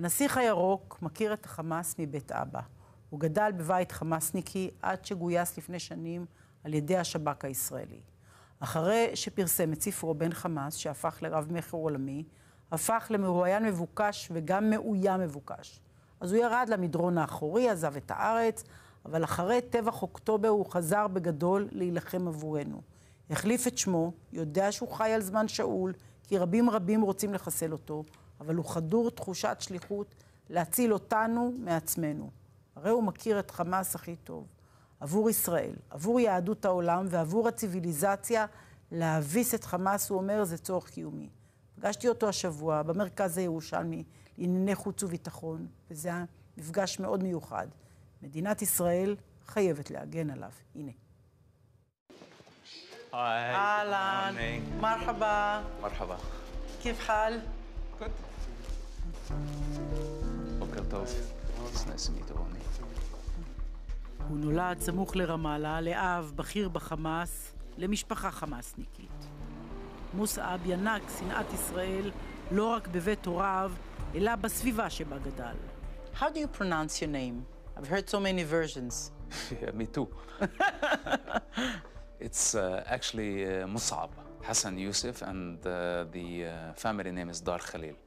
הנסיך הירוק מכיר את החמאס מבית אבא. הוא גדל בבית חמאסניקי עד שגויס לפני שנים על ידי השב"כ הישראלי. אחרי שפרסם את ספרו בן חמאס, שהפך לרב מכר עולמי, הפך למרואיין מבוקש וגם מאוים מבוקש. אז הוא ירד למדרון האחורי, עזב את הארץ, אבל אחרי טבח אוקטובר הוא חזר בגדול להילחם עבורנו. החליף את שמו, יודע שהוא חי על זמן שאול, כי רבים רוצים לחסל אותו, אבל הוא חדור תחושת שליחות להציל אותנו מעצמנו. הרי הוא מכיר את חמאס הכי טוב. עבור ישראל, עבור יהדות העולם ועבור הציביליזציה, להביס את חמאס, הוא אומר, זה צורך קיומי. פגשתי אותו השבוע במרכז הירושלמי לענייני חוץ וביטחון, וזה היה מפגש מאוד מיוחד. מדינת ישראל חייבת להגן עליו. הנה. היי, אהלן, מרחבה. מרחבה. כיף חל? Good. בוקר טוב. It's nice to meet you, Ronnie. הוא נולד סמוך לרמאללה, לאב בכיר בחמאס, למשפחה חמאסניקית. מוסעב ינק שנאת ישראל לא רק בבית הוריו, אלא בסביבה שבה גדל. How do you pronounce your name? I've heard so many versions. Yeah, me too. It's actually Mus'ab, Hassan Yusuf, and the family name is Dar Khalil.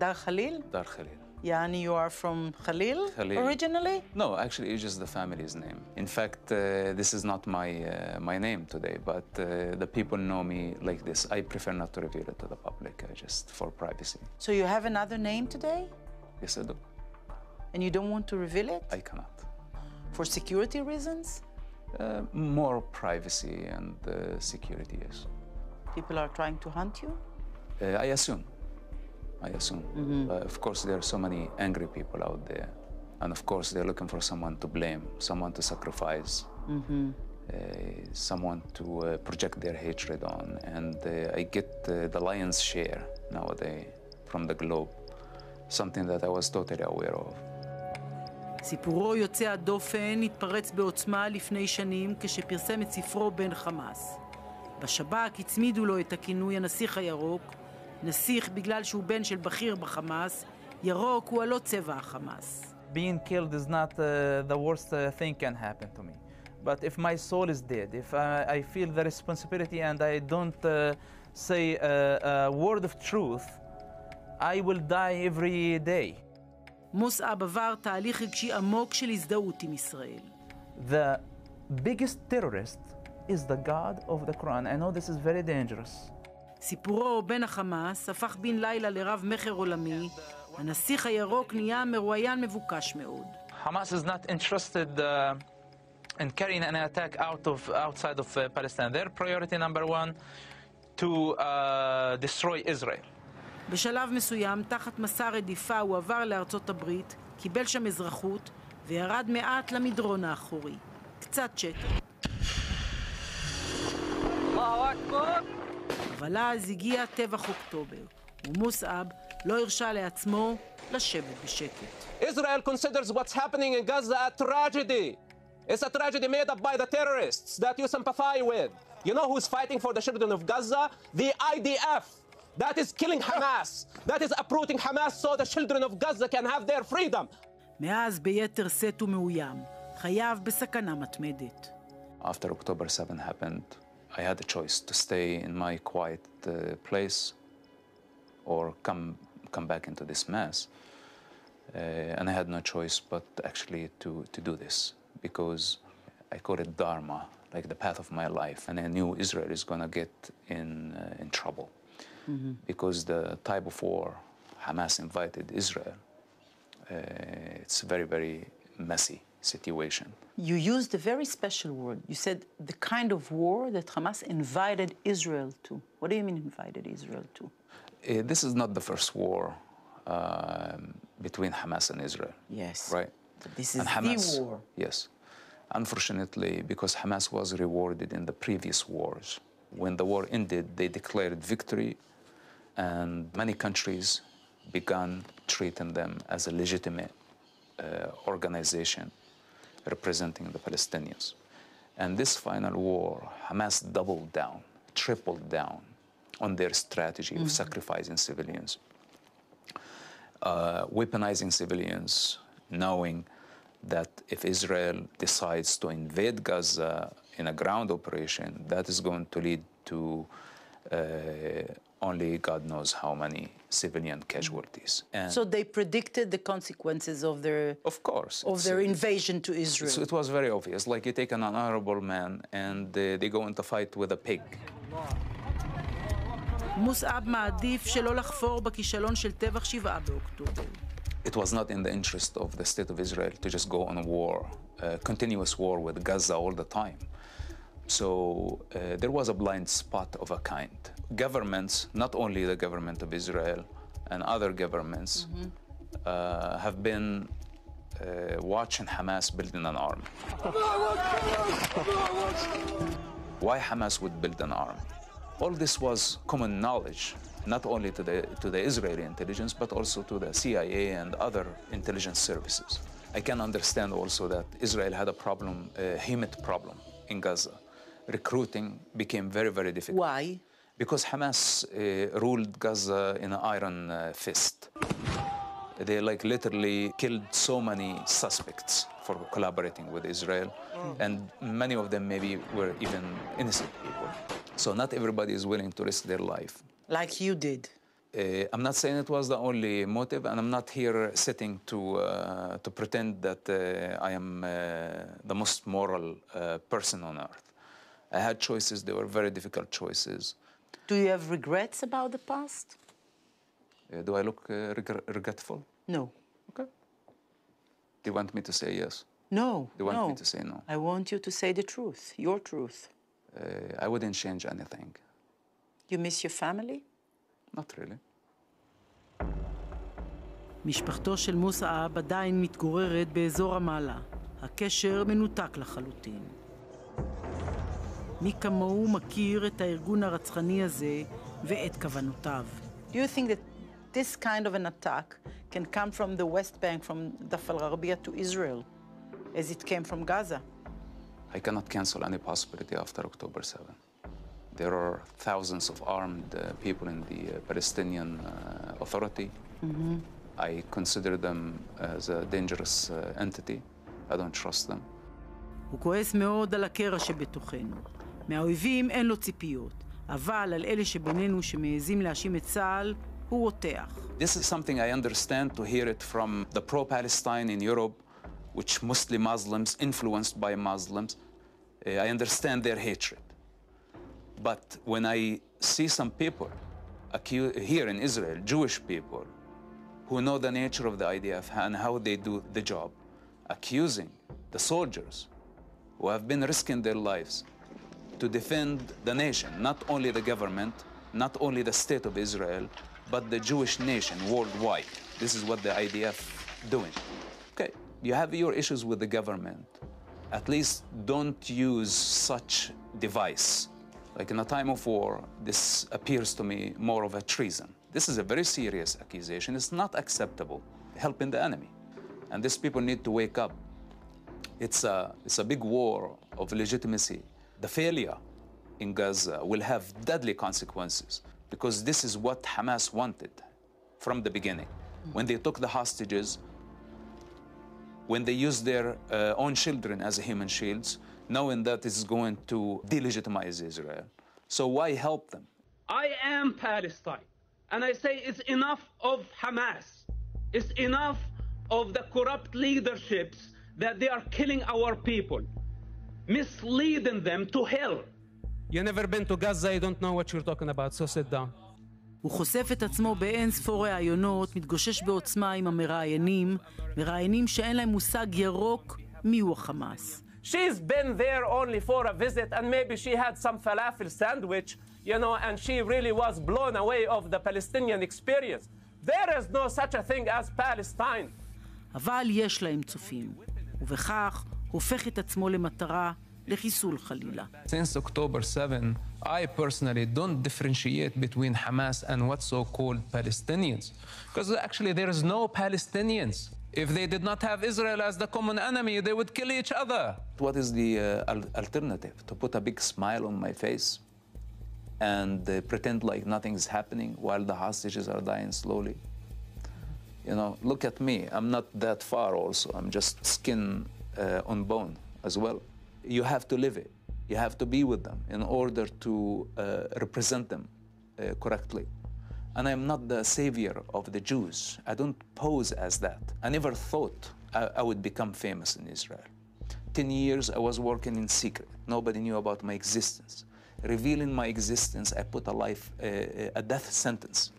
Dar Khalil? Dar Khalil. Yani you are from Khalil, originally? No, actually it's just the family's name. In fact, this is not my name today, but the people know me like this. I prefer not to reveal it to the public, just for privacy. So you have another name today? Yes, I do. And you don't want to reveal it? I cannot. For security reasons? More privacy and security, yes. People are trying to hunt you? I assume. Of course, there are so many angry people out there. And of course, they're looking for someone to blame, someone to sacrifice, someone to project their hatred on. And I get the lion's share nowadays from the globe, something that I was totally aware of. סיפורו יוצא הדופן התפרץ בעוצמה לפני שנים כשפרסם את ספרו בן חמאס. בשב"כ הצמידו לו את הכינוי הנסיך הירוק, נסיך בגלל שהוא בן של בכיר בחמאס, ירוק הוא הלא צבע החמאס. Being killed is not the worst thing can happen to me. But if my soul is dead, if I feel the responsibility and I don't say a word of truth, I will die every day. מוסעב עבר תהליך רגשי עמוק של הזדהות עם ישראל. The biggest terrorist is the God of the Quran. I know this is very dangerous. סיפורו בן החמאס הפך בן לילה לרב מכר עולמי. הנסיך הירוק נהיה מרואיין מבוקש מאוד. Hamas is not interested in carrying an attack outside of Palestine. Their priority number one to destroy Israel. בשלב מסוים, תחת מסע רדיפה, הוא עבר לארצות הברית, קיבל שם אזרחות, וירד מעט למדרון האחורי. קצת שקט. אבל אז הגיע טבח אוקטובר, ומוסעב לא הרשה לעצמו לשבת בשקט. Israel considers what's happening in Gaza a tragedy. It's a tragedy made up by the terrorists that you sympathize with. You know who's fighting for the children of Gaza? The IDF. That is killing Hamas. That is uprooting Hamas so the children of Gaza can have their freedom. מאז ביתר שאת ומאוים, חייו בסכנה מתמדת. After October 7 happened, I had a choice to stay in my quiet place or come back into this mess. And I had no choice but actually to do this, because I call it Dharma, like the path of my life. And I knew Israel is going to get in trouble. Because the type of war Hamas invited Israel, it's a very, very messy situation. You used a very special word. You said the kind of war that Hamas invited Israel to. What do you mean invited Israel to? This is not the first war between Hamas and Israel. Yes. Right? But this is Hamas, the war. Yes. Unfortunately, because Hamas was rewarded in the previous wars. When the war ended, they declared victory, and many countries began treating them as a legitimate organization representing the Palestinians. And this final war, Hamas doubled down, tripled down on their strategy of sacrificing civilians. weaponizing civilians, knowing that if Israel decides to invade Gaza in a ground operation, that is going to lead to only God knows how many civilian casualties. And So they predicted the consequences of their of course, their invasion to Israel. it was very obvious. Like you take an honorable man and they go into fight with a pig. מוסעב מעדיף שלא לחפור בכישלון של טבח 7 באוקטובר. It was not in the interest of the state of Israel to just go on a war, continuous war with Gaza all the time. So there was a blind spot of a kind. Governments, not only the government of Israel and other governments, have been watching Hamas building an army. Why Hamas would build an army? All this was common knowledge, not only to the Israeli intelligence, but also to the CIA and other intelligence services. I can understand also that Israel had a problem, a human problem in Gaza. Recruiting became very, very difficult. Why? Because Hamas ruled Gaza in an iron fist. They like literally killed so many suspects for collaborating with Israel, and many of them maybe were even innocent people. So not everybody is willing to risk their life. Like you did. I'm not saying it was the only motive, and I'm not here sitting to pretend that I am the most moral person on earth. I had choices. They were very difficult choices. Do you have regrets about the past? Do I look regretful? No. Okay. Do you want me to say yes? No. Do you want me to say no? I want you to say the truth, your truth. I wouldn't change anything. You miss your family? Not really. משפחתו של מוסעב עדיין מתגוררת באזור רמאללה. הקשר מנותק לחלוטין. מי כמוהו מכיר את הארגון הרצחני הזה ואת כוונותיו. Do you think that this kind of an attack can come from the West Bank, from Daf al-Gharbiyya to Israel, as it came from Gaza? I cannot cancel any possibility after October 7. There are thousands of armed people in the Palestinian Authority. I consider them as a dangerous entity. I don't trust them. הוא כועס מאוד על הקרע שבתוכנו. מהאויבים אין לו ציפיות, אבל על אלה שבינינו שמעזים להאשים את צה"ל, הוא רותח. This is something I understand to hear it from the pro-Palestine in Europe, which mostly Muslims, influenced by Muslims. I understand their hatred. But when I see some people here in Israel, Jewish people, who know the nature of the IDF and how they do the job, accusing the soldiers who have been risking their lives to defend the nation, not only the government, not only the state of Israel, but the Jewish nation worldwide. This is what the IDF doing. Okay, you have your issues with the government. At least don't use such device. Like in a time of war, this appears to me more of a treason. This is a very serious accusation. It's not acceptable, helping the enemy. And these people need to wake up. It's a big war of legitimacy. The failure in Gaza will have deadly consequences because this is what Hamas wanted from the beginning. When they took the hostages, when they used their own children as human shields, knowing that it's going to delegitimize Israel. So why help them? I am Palestine, and I say it's enough of Hamas. It's enough of the corrupt leaderships that they are killing our people, misleading them to hell. You never been to Gaza, you don't know what you're talking about, so sit down. הוא חושף את עצמו באין ספור ראיונות, מתגושש בעוצמה עם המראיינים, מראיינים שאין להם מושג ירוק מיהו החמאס. She's been there only for a visit, and maybe she had some falafel sandwich, and she really was blown away of the Palestinian experience. There is no such a thing as Palestine. אבל יש להם צופים, ובכך הופך את עצמו למטרה לחיסול חלילה. Since October 7, I personally don't differentiate between Hamas and what's so-called Palestinians. Because actually there is no Palestinians. If they did not have Israel as the common enemy, they would kill each other. What is the alternative? To put a big smile on my face and pretend like nothing is happening while the hostages are dying slowly? You know, look at me. I'm not that far also. I'm just skin on bone as well. You have to live it. You have to be with them in order to represent them correctly. And I'm not the savior of the Jews. I don't pose as that. I never thought I would become famous in Israel. 10 years I was working in secret. Nobody knew about my existence. Revealing my existence, I put a death sentence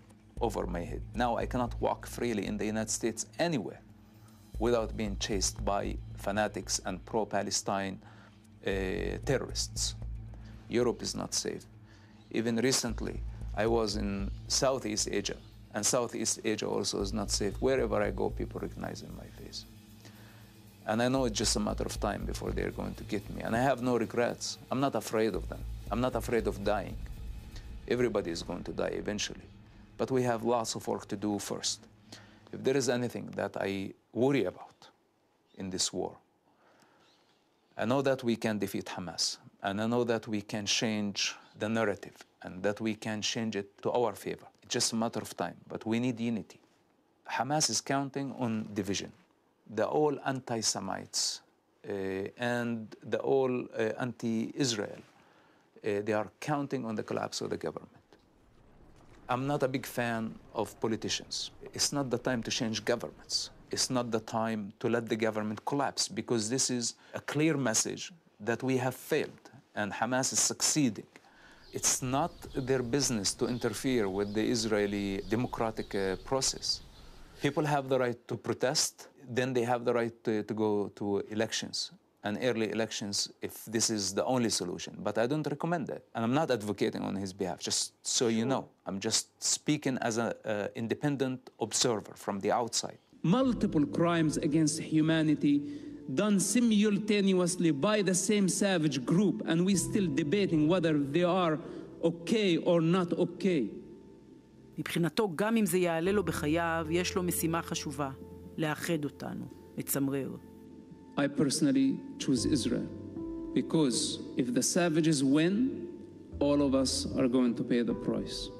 over my head. Now I cannot walk freely in the United States anywhere without being chased by fanatics and pro-Palestine terrorists. Europe is not safe. Even recently, I was in Southeast Asia, and Southeast Asia also is not safe. Wherever I go, people recognize my face. And I know it's just a matter of time before they're going to get me. And I have no regrets. I'm not afraid of them. I'm not afraid of dying. Everybody is going to die eventually. But we have lots of work to do first. If there is anything that I worry about in this war, I know that we can defeat Hamas. And I know that we can change the narrative and that we can change it to our favor. It's just a matter of time, but we need unity. Hamas is counting on division. The all anti-Semites and the all anti-Israel, they are counting on the collapse of the government. I'm not a big fan of politicians. It's not the time to change governments. It's not the time to let the government collapse, because this is a clear message that we have failed and Hamas is succeeding. It's not their business to interfere with the Israeli democratic process. People have the right to protest, then they have the right to go to elections, and early elections if this is the only solution. But I don't recommend that. And I'm not advocating on his behalf, just so you know. I'm just speaking as an independent observer from the outside. Multiple crimes against humanity done simultaneously by the same savage group, and we're still debating whether they are okay or not okay. מבחינתו, גם אם זה יעלה לו בחייו, יש לו משימה חשובה, לאחד אותנו, מצמרר. I personally choose Israel, because if the savages win, all of us are going to pay the price.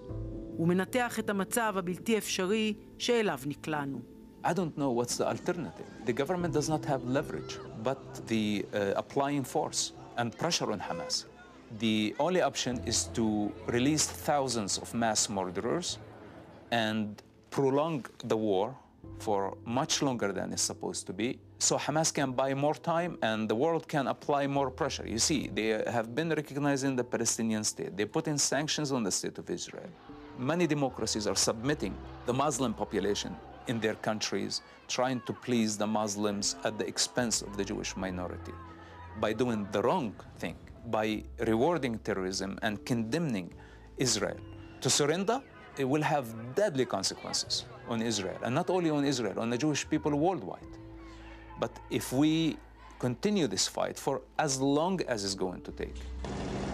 הוא מנתח את המצב הבלתי אפשרי שאליו נקלענו. I don't know what's the alternative. The government does not have leverage, but the applying force and pressure on Hamas. The only option is to release thousands of mass murderers and prolong the war for much longer than it's supposed to be, so Hamas can buy more time and the world can apply more pressure. You see, they have been recognizing the Palestinian state. They put in sanctions on the state of Israel. Many democracies are submitting the Muslim population in their countries, trying to please the Muslims at the expense of the Jewish minority by doing the wrong thing, by rewarding terrorism and condemning Israel. To surrender, it will have deadly consequences on Israel, and not only on Israel, on the Jewish people worldwide. But if we continue this fight for as long as it's going to take,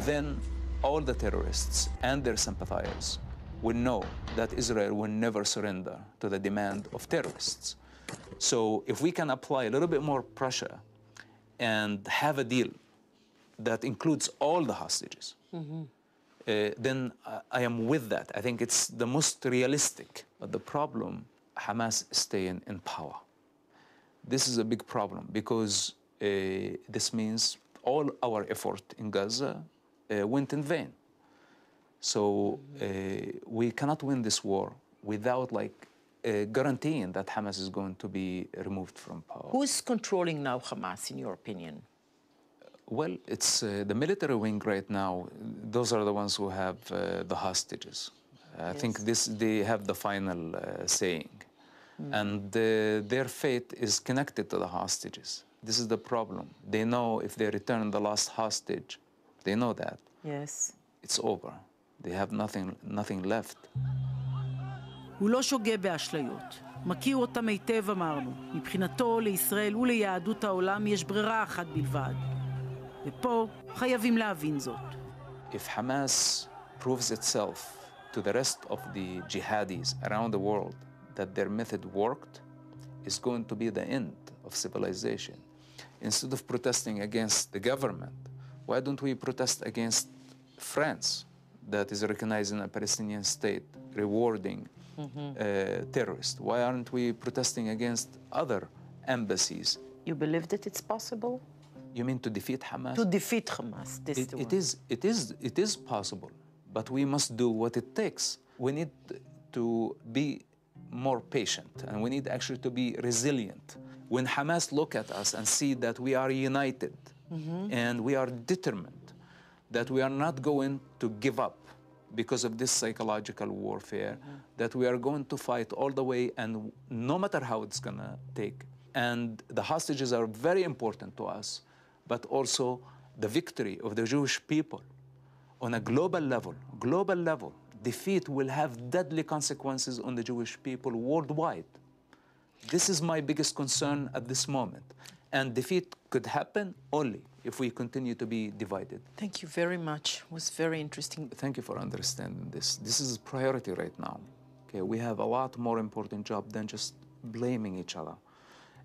then all the terrorists and their sympathizers will know that Israel will never surrender to the demand of terrorists. So if we can apply a little bit more pressure and have a deal that includes all the hostages, then I am with that. I think it's the most realistic. But the problem, Hamas staying in power. This is a big problem because this means all our effort in Gaza went in vain. So we cannot win this war without guaranteeing that Hamas is going to be removed from power. Who is controlling now Hamas, in your opinion? Well, it's the military wing right now. Those are the ones who have the hostages. I think they have the final saying. And their fate is connected to the hostages. This is the problem. They know if they return the last hostage, they know that. Yes. It's over. They have nothing left. הוא לא שוגה באשליות. מכיר אותם היטב, אמרנו. מבחינתו, לישראל וליהדות העולם יש ברירה אחת בלבד. ופה חייבים להבין זאת. If Hamas proves itself to the rest of the jihadis around the world that their method worked, it's going to be the end of civilization. Instead of protesting against the government, why don't we protest against France that is recognizing a Palestinian state, rewarding terrorists? Why aren't we protesting against other embassies? You believe that it's possible? You mean to defeat Hamas? To defeat Hamas. This is the word. It is possible, but we must do what it takes. We need to be more patient, and we need actually to be resilient. When Hamas look at us and see that we are united and we are determined, that we are not going to give up because of this psychological warfare, that we are going to fight all the way, and no matter how it's going to take. And the hostages are very important to us, but also the victory of the Jewish people on a global level. Defeat will have deadly consequences on the Jewish people worldwide. This is my biggest concern at this moment. And defeat could happen only if we continue to be divided. Thank you very much. It was very interesting. Thank you for understanding this. This is a priority right now. Okay, we have a lot more important job than just blaming each other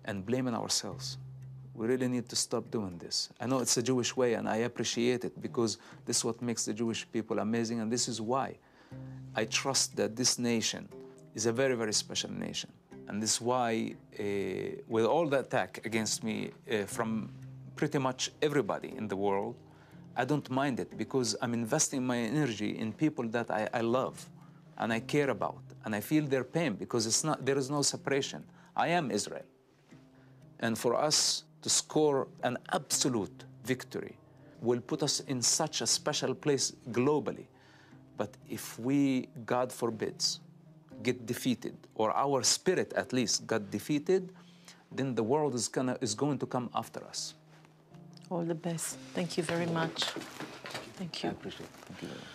and blaming ourselves. We really need to stop doing this. I know it's a Jewish way, and I appreciate it because this is what makes the Jewish people amazing, and this is why I trust that this nation is a very, very special nation. And this is why, with all the attack against me from pretty much everybody in the world, I don't mind it because I'm investing my energy in people that I love and I care about. And I feel their pain because there is no separation. I am Israel. And for us to score an absolute victory will put us in such a special place globally. But if we, God forbids, get defeated, or our spirit at least got defeated, then the world is going to come after us. All the best. Thank you very much. Thank you. I appreciate it. Thank you very much.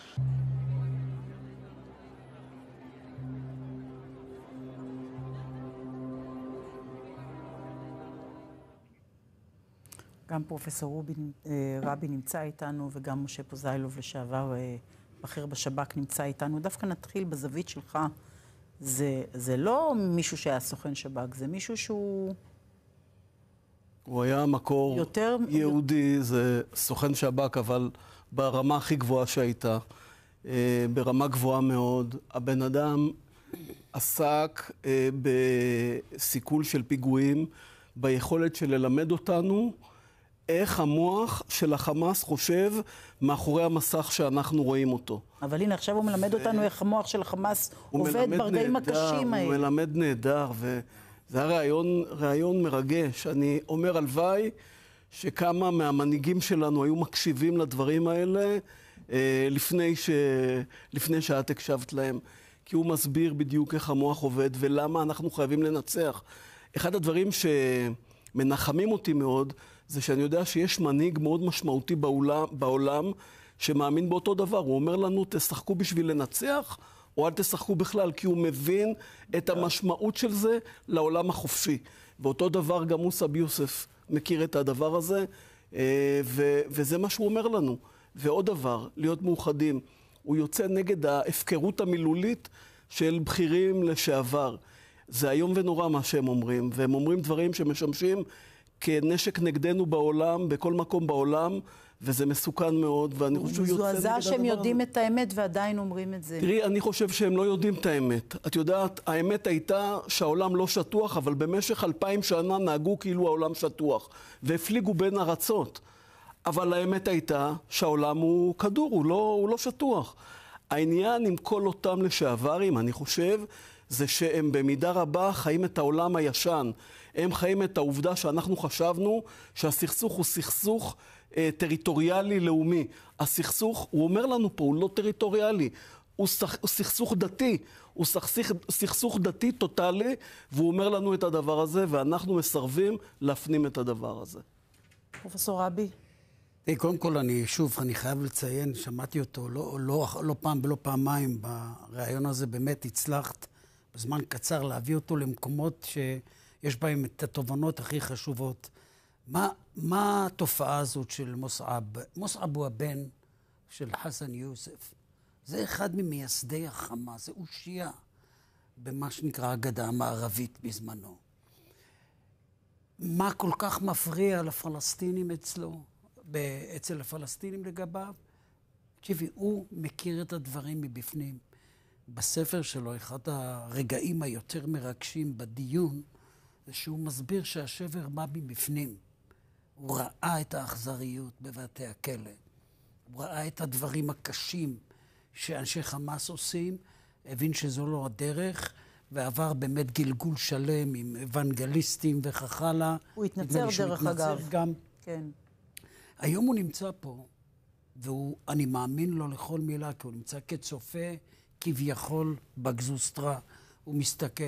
גם פרופסור רבי נמצא איתנו, וגם משה פוזיילוב לשעבר בכיר בשב"כ נמצא איתנו. דווקא נתחיל בזווית שלך. זה לא מישהו שהיה סוכן שב"כ, זה מישהו שהוא... הוא היה מקור יהודי, זה סוכן שב"כ, אבל ברמה הכי גבוהה שהייתה, ברמה גבוהה מאוד. הבן אדם עסק בסיכול של פיגועים, ביכולת של ללמד אותנו איך המוח של החמאס חושב מאחורי המסך שאנחנו רואים אותו. אבל הנה, עכשיו הוא מלמד אותנו איך המוח של החמאס עובד ברגעים הקשים האלה. הוא מלמד נהדר, וזה היה רעיון מרגש. אני אומר, הלוואי שכמה מהמנהיגים שלנו היו מקשיבים לדברים האלה לפני שאת הקשבת להם. כי הוא מסביר בדיוק איך המוח עובד ולמה אנחנו חייבים לנצח. אחד הדברים שמנחמים אותי מאוד, זה שאני יודע שיש מנהיג מאוד משמעותי בעולם שמאמין באותו דבר. הוא אומר לנו, תשחקו בשביל לנצח, או אל תשחקו בכלל, כי הוא מבין את המשמעות של זה לעולם החופשי. ואותו דבר גם מוסא ביוסף מכיר את הדבר הזה, וזה מה שהוא אומר לנו. ועוד דבר, להיות מאוחדים. הוא יוצא נגד ההפקרות המילולית של בכירים לשעבר. זה היום ונורא מה שהם אומרים, והם אומרים דברים שמשמשים כנשק נגדנו בעולם, בכל מקום בעולם, וזה מסוכן מאוד, ואני חושב שהוא יוצא נגד הדבר הזה. זו שהם יודעים את האמת ועדיין אומרים את זה. תראי, אני חושב שהם לא יודעים את האמת. את יודעת, האמת הייתה שהעולם לא שטוח, אבל במשך 2000 שנה נהגו כאילו העולם שטוח, והפליגו בין ארצות. אבל האמת הייתה שהעולם הוא כדור, הוא לא שטוח. העניין עם כל אותם לשעברים, אני חושב, זה שהם במידה רבה חיים את העולם הישן. הם חיים את העובדה שאנחנו חשבנו שהסכסוך הוא סכסוך טריטוריאלי לאומי. הסכסוך, הוא אומר לנו פה, הוא לא טריטוריאלי, הוא סכסוך דתי, הוא סכסוך דתי טוטלי, והוא אומר לנו את הדבר הזה, ואנחנו מסרבים להפנים את הדבר הזה. פרופסור רבי. קודם כל, אני חייב לציין, שמעתי אותו לא פעם ולא פעמיים ברעיון הזה, באמת הצלחת בזמן קצר להביא אותו למקומות שיש בהם את התובנות הכי חשובות. מה התופעה הזאת של מוסעב? מוסעב הוא הבן של חסן יוסף. זה אחד ממייסדי החמאס, זה אושיה במה שנקרא הגדה המערבית בזמנו. מה כל כך מפריע לפלסטינים אצל הפלסטינים לגביו? תקשיבי, הוא מכיר את הדברים מבפנים. בספר שלו, אחד הרגעים היותר מרגשים בדיון, זה שהוא מסביר שהשבר בא מבפנים. הוא ראה את האכזריות בבתי הכלא. הוא ראה את הדברים הקשים שאנשי חמאס עושים, הבין שזו לא הדרך, ועבר באמת גלגול שלם עם אוונגליסטים וכך הלאה. הוא התנצר דרך אגב. גם. כן. היום הוא נמצא פה, ואני מאמין לו לכל מילה, כי הוא נמצא כצופה כביכול בגזוסטרה. הוא מסתכל,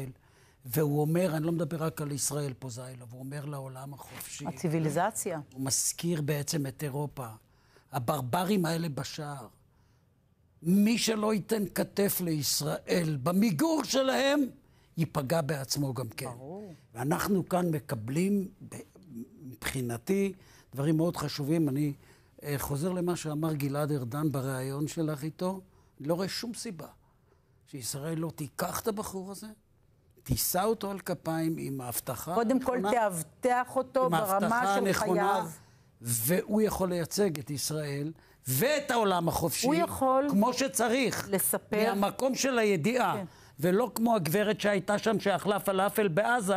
והוא אומר, אני לא מדבר רק על ישראל פה זיילה, הוא אומר לעולם החופשי. הציביליזציה. הוא מזכיר בעצם את אירופה. הברברים האלה בשער. מי שלא ייתן כתף לישראל במיגור שלהם, ייפגע בעצמו גם כן. ברור. ואנחנו כאן מקבלים, מבחינתי, דברים מאוד חשובים. אני חוזר למה שאמר גלעד ארדן בריאיון שלך איתו. אני לא רואה שום סיבה שישראל לא תיקח את הבחור הזה, תישא אותו על כפיים עם ההבטחה. קודם כל תאבטח אותו ברמה של חייו. והוא יכול לייצג את ישראל ואת העולם החופשי. הוא יכול כמו שצריך. לספר. מהמקום של הידיעה. כן. ולא כמו הגברת שהייתה שם שאכלה פלאפל בעזה,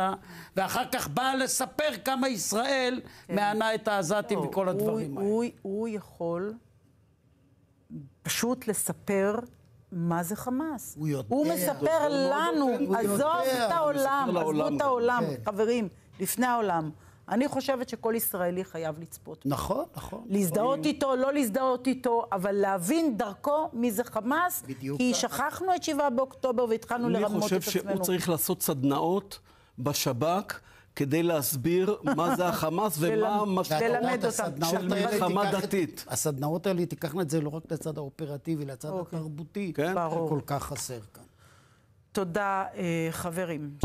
ואחר כך באה לספר כמה ישראל מענה את העזתים וכל הדברים האלה. הוא יכול פשוט לספר מה זה חמאס. הוא מספר לנו, עזוב את העולם, עזבו את העולם, חברים, לפני העולם. אני חושבת שכל ישראלי חייב לצפות. נכון, נכון. להזדהות איתו, לא להזדהות איתו, אבל להבין דרכו מי זה חמאס, כי שכחנו את 7 באוקטובר והתחלנו לרמות את עצמנו. אני חושב שהוא צריך לעשות סדנאות בשב"כ, כדי להסביר מה זה החמאס ומה המשמעות של מלחמה דתית. הסדנאות האלה תיקחנה את זה לא רק לצד האופרטיבי, לצד התרבותי, שכל כך חסר כאן. תודה, חברים.